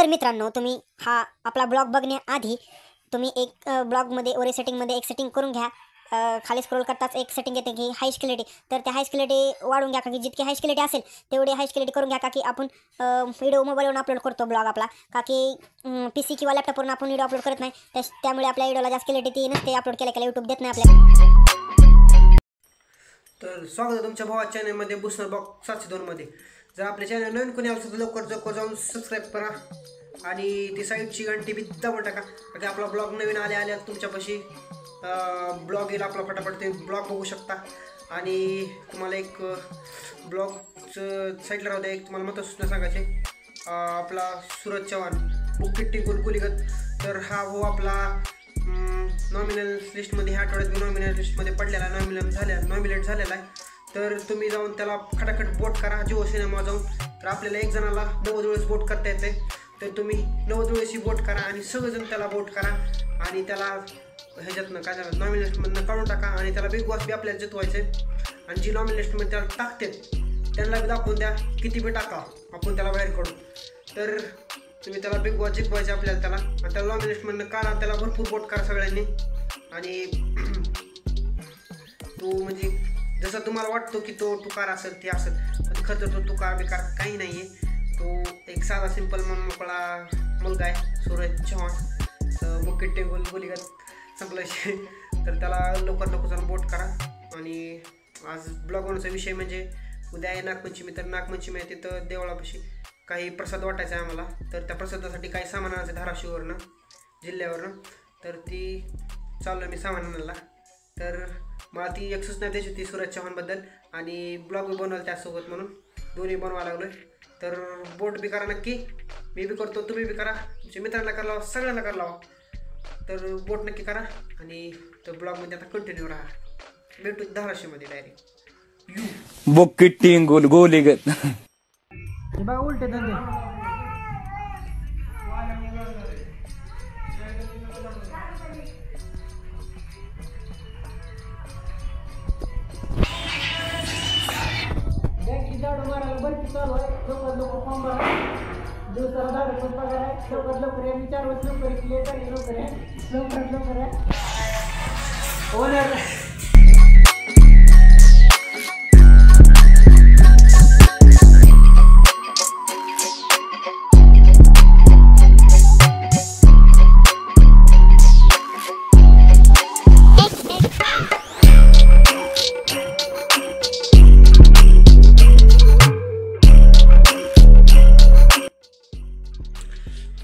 तर मित्रांनो, तुम्ही हा आपला ब्लॉग बघण्याआधी तुम्ही एक ब्लॉगमध्ये ओरे सेटिंगमध्ये एक सेटिंग करून घ्या. खाली स्क्रोल करताच एक सेटिंग येते की हाय क्वालिटी. तर त्या हाय क्वालिटी वाढवून घ्या, का की जितकी हाय क्वालिटी असेल तेवढी हाय क्वालिटी करून घ्या, का की आपण व्हिडिओ मोबाईलवरून अपलोड करतो ब्लॉग आपला, का की PC किंवा लॅपटॉपवरून आपण व्हिडिओ अपलोड करत नाही. त्यामुळे आपल्या व्हिडिओला जास्त क्वालिटी ती नसते, अपलोड केल्या केल्या यूट्यूब देत नाही आपल्याला. तर स्वागत आहे तुमच्या भावा चॅनलमध्ये बुस्टर बॉक्स 702 मध्ये. जर आपल्या चॅनल नवीन कोणी आलं तर लवकर जाऊन सबस्क्राईब करा आणि ती साईडची घंटी बी दाबून टाका, कारण आपला ब्लॉग नवीन आल्या तुमच्यापाशी ब्लॉग येईल आपला फटाफट. ते ब्लॉग बघू शकता. आणि तुम्हाला एक ब्लॉगचं साईडला राहू द्या, एक तुम्हाला मत सूचना सांगायचे. आपला सूरज चव्हाण बुकिट्टी गुलगुलीगत, तर हा हो आपला नॉमिनल लिस्टमध्ये ह्या आठवड्यात नॉमिनल लिस्टमध्ये पडलेला नॉमिनेट झालेला आहे. तर तुम्ही जाऊन त्याला खटाखट बोट करा जिओ सिनेमा जाऊन. तर आपल्याला एक जणाला 90 वेळेस बोट करता येते. तर तुम्ही 90 वेळेसही बोट करा आणि सगळेजण त्याला बोट करा आणि त्याला ह्याच्यातनं काय झालं नॉमिनल लिस्टमधनं काढून टाका आणि त्याला बिग बॉस बी आपल्याला जितवायचं आहे. आणि जी नॉमिनल लिस्टमध्ये त्याला टाकते त्यांना बी दाखवून द्या, किती बी टाका आपण त्याला बाहेर काढू. तर तुम्ही त्याला बिग बॉस जिंकवायचे आपल्याला त्याला, आणि त्याला नॉमिनल लिस्टमधनं काढा, त्याला भरपूर बोट करा सगळ्यांनी. आणि तो म्हणजे जसं तुम्हाला वाटतो की तो तुकार असेल ते असेल, पण खरं तो तुकार बेकार काही नाही आहे. तो एक साधा सिंपल मन मोकळा मुलगा आहे सूरज चव्हाण. बुकिट्टी गुलगुलीगत संपलं. तर त्याला लवकर जाऊन बोट करा. आणि आज ब्लॉगवरचा विषय म्हणजे उद्या आहे नागपंचमी. तर नागपंचमी आहे तिथं देवळापाशी काही प्रसाद वाटायचा आहे आम्हाला. तर त्या प्रसादासाठी काही सामान आणायचं धाराशिववरनं जिल्ह्यावरनं. तर ती चाललो मी सामान आणायला. तर मला ती एक सूचना द्यायची होती सूरज चव्हाणबद्दल, आणि ब्लॉग बी बनवायला त्यासोबत, म्हणून दोन्ही बनवायला लागलो आहे. तर बोट बी करा नक्की, मी बी करतो, तुम्ही बी करा, तुमच्या मित्रांना करा लावा, सगळ्यांना करा लावा. तर बोट नक्की करा आणि तर ब्लॉगमध्ये आता कंटिन्यू राहा. भेटू धाराशिवमध्ये डायरेक्ट. बुकिट्टी गुलगुलीगत. बघा उलटे धंदे. बँकेची झाडू मारायला भरती चालू आहे. लवकर फॉर्म भरा. दिवसाला 10 रुपये पगार आहे. लवकर या. मी 4 वर्ष लवकर क्लिअर झाली. लवकर आहे. ओनर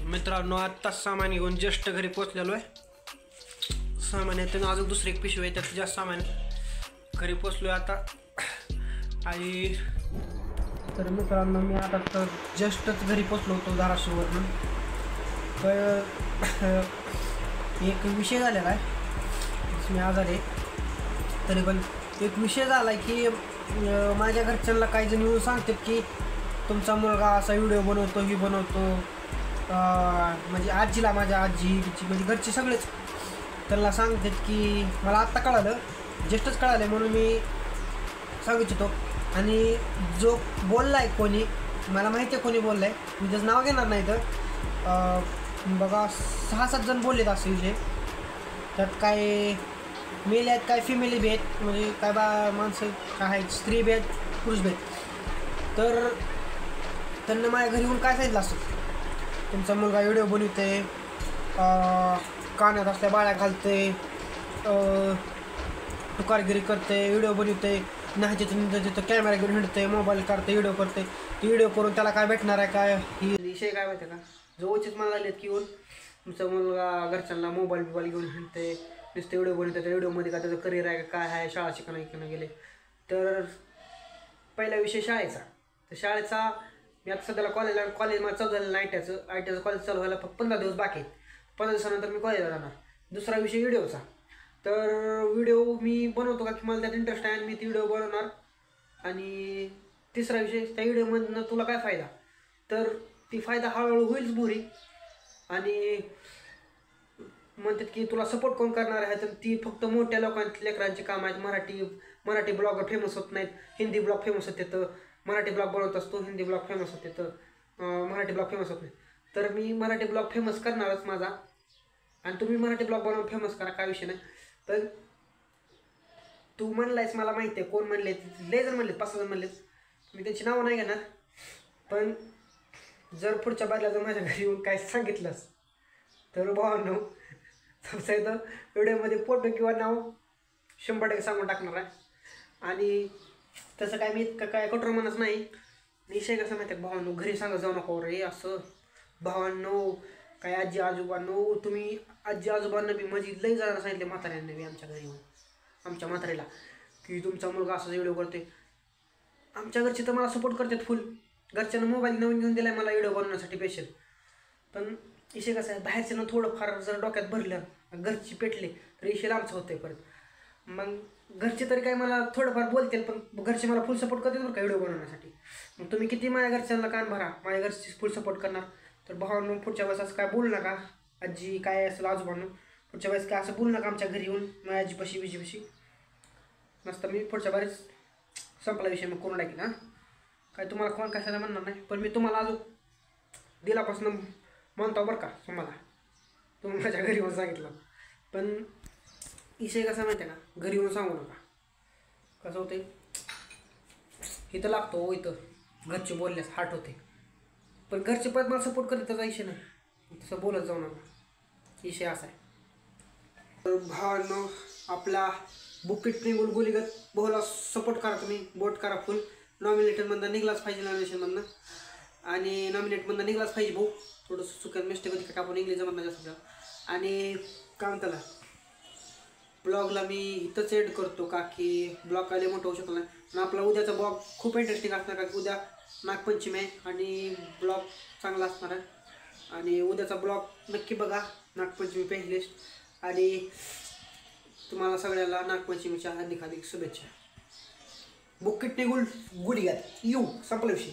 मित्रांनो, आत्ताच सामान घेऊन जस्ट घरी पोचलेलो आहे. सामान येतं अजून दुसरी एक पिशवी आहे, त्यात जास्त सामान घरी पोचलो आहे आता. आणि तर मित्रांनो, मी आता तर जस्टच घरी पोचलो होतो धाराशिववरून. तर एक विषय झालेला आहे, मी आजारी आहे तरी पण एक विषय झाला आहे की माझ्या घरच्यांना काही जण येऊन सांगतात की तुमचा मुलगा असा व्हिडिओ बनवतो, ही बनवतो. म्हणजे आजीला, माझ्या आजी म्हणजे घरचे सगळेच त्यांना सांगतात की मला आत्ता कळालं, जस्टच कळालं म्हणून मी सांगू इच्छितो. आणि जो बोलला आहे कोणी, मला माहिती आहे कोणी बोलला आहे, मी त्याचं नाव घेणार नाही. तर बघा 6-7 जण बोललेत असे विषय. त्यात काय मेल आहेत, काय फिमेल बी आहेत, म्हणजे काय माणसं काय आहेत, स्त्री बी आहेत, पुरुष बी आहेत. तर त्यांना माझ्या घरी येऊन काय सांगितलं असं, तुमचा मुलगा व्हिडिओ बनवते, कानात असल्या बाळ्या घालते, तुकारगिरी करते, व्हिडिओ बनवते, नाही तिथं कॅमेरा घेऊन हिंडते, मोबाईल काढते, व्हिडिओ करते. ती व्हिडिओ करून त्याला काय भेटणार आहे, काय ही विषय काय माहिती आहे का. जवळचेच मला लागलेत की येऊन तुमचा मुलगा घरच्यांना मोबाईल घेऊन हिंडते, नुसते व्हिडिओ बनवते, त्या व्हिडिओमध्ये का त्याचं करिअर आहे का, काय आहे, शाळा शिकणं गेले. तर पहिला विषय शाळेचा. तर शाळेचा मी आता सध्याला कॉलेज मला चालू झालेलं नाही. आयटीचं कॉलेज चालू व्हायला फक्त 15 दिवस बाकी आहेत. 15 दिवसानंतर मी कॉलेजला जाणार. दुसरा विषय व्हिडिओचा. तर व्हिडिओ मी बनवतो का की मला त्यात इंटरेस्ट आहे आणि मी ती व्हिडिओ बनवणार. आणि तिसरा विषय, त्या व्हिडिओमधनं तुला काय फायदा. तर ती फायदा हळूहळू होईलच बुरी. आणि म्हणतात की तुला सपोर्ट कोण करणार आहे, तर ती फक्त मोठ्या लेकरांची काम आहेत. मराठी ब्लॉगर फेमस होत नाहीत, हिंदी ब्लॉग फेमस होते. तर मराठी ब्लॉग बनवत असतो, हिंदी ब्लॉग फेमस होते, तर मराठी ब्लॉग फेमस होत नाही. तर मी मराठी ब्लॉग फेमस करणारच माझा, आणि तुम्ही मराठी ब्लॉग बनवून फेमस करा, काय विषय नाही. पण तू म्हणलायस मला माहिती आहे कोण म्हणले, लय जण म्हणलेत, 5 जण म्हणलेत, मी त्यांची नावं नाही घेणार. पण जर पुढच्या बाजूला जर माझ्या घरी येऊन काय सांगितलंस तर भावांनो तुमच्या इथं व्हिडिओमध्ये फोटो किंवा नाव 100% सांगून टाकणार आहे. आणि तसं काय मी इतकं काय कठोर म्हणत नाही. विषय कसं माहिती आहे भावांनो, घरी सांगत जाऊ नको रे असं. भावांनो काय आजी आजोबांनो, तुम्ही आजी आजोबांना बी माझी लई जणांना सांगितले, म्हाताऱ्यांना बी आमच्या घरी येऊन, आमच्या म्हातारीला, की तुमचा मुलगा असं व्हिडिओ करते. आमच्या घरचे तर मला सपोर्ट करतात फुल. घरच्यांना मोबाईल नवीन घेऊन दिला आहे मला व्हिडिओ बनवण्यासाठी स्पेशल. पण विषय कसं आहे, बाहेरच्यानं थोडंफार जर डोक्यात भरलं, घरची पेटले तर विषय आमचं होतंय परत. मग घरचे तरी काय मला थोडंफार बोलतील, पण घरचे मला फुल सपोर्ट करतील बरं का व्हिडिओ बनवण्यासाठी. मग तुम्ही किती माझ्या घरच्यांना कान भरा, माझ्या घरची फुल सपोर्ट करणार. तर भावांनो पुढच्या वेळेस असं काय बोलू नका, आजी काय असेल आजोबांनो, पुढच्या वेळेस काय असं बोलू नका आमच्या घरी येऊन माझ्या आजीपाशी बिजीपाशी. नसतं मी पुढच्या वेळेस संपला विषय मग करून टाकेल. हां काय तुम्हाला कोण कशाला म्हणणार नाही, पण मी तुम्हाला अजून दिलापासून म्हणतो बरं का तुम्हाला, तुम्ही माझ्या घरी येऊन सांगितलं. पण विषय कसा माहिती आहे का, घरी येऊन सांगू नका. कसं होते इथं लागतो, इथं घरचे बोलण्यास हाट होते, पण घरचे परत मला सपोर्ट करते त्याचा विषय नाही, तसं बोलत जाऊ नका. विषय असा आहे. तर भावांनो आपला बुकिट निघून गुलीगत भाऊला सपोर्ट करा, तुम्ही बोट करा फुल. नॉमिनेटमधनं निघलाच पाहिजे, नॉमिनेशनमधनं, आणि नॉमिनेटमधनं निघलाच पाहिजे भाऊ. थोडंसं चुक्यात मिस्टेक होती का आपण इंग्लिश जमत नाही जास्त. आणि काय म्हणताला ब्लॉगला मी इथंच एड करतो का की ब्लॉग काय मोठं होऊ शकला नाही. पण आपला उद्याचा ब्लॉग खूप इंटरेस्टिंग असणार का की उद्या नागपंचमी आहे आणि ब्लॉग चांगला असणार आहे. आणि उद्याचा ब्लॉग नक्की बघा, नागपंचमी प्लेलिस्ट. आणि तुम्हाला सगळ्याला नागपंचमीच्या हार्दिक हार्दिक शुभेच्छा. बुकिट निघून गुढी घात येऊ संपला विषय.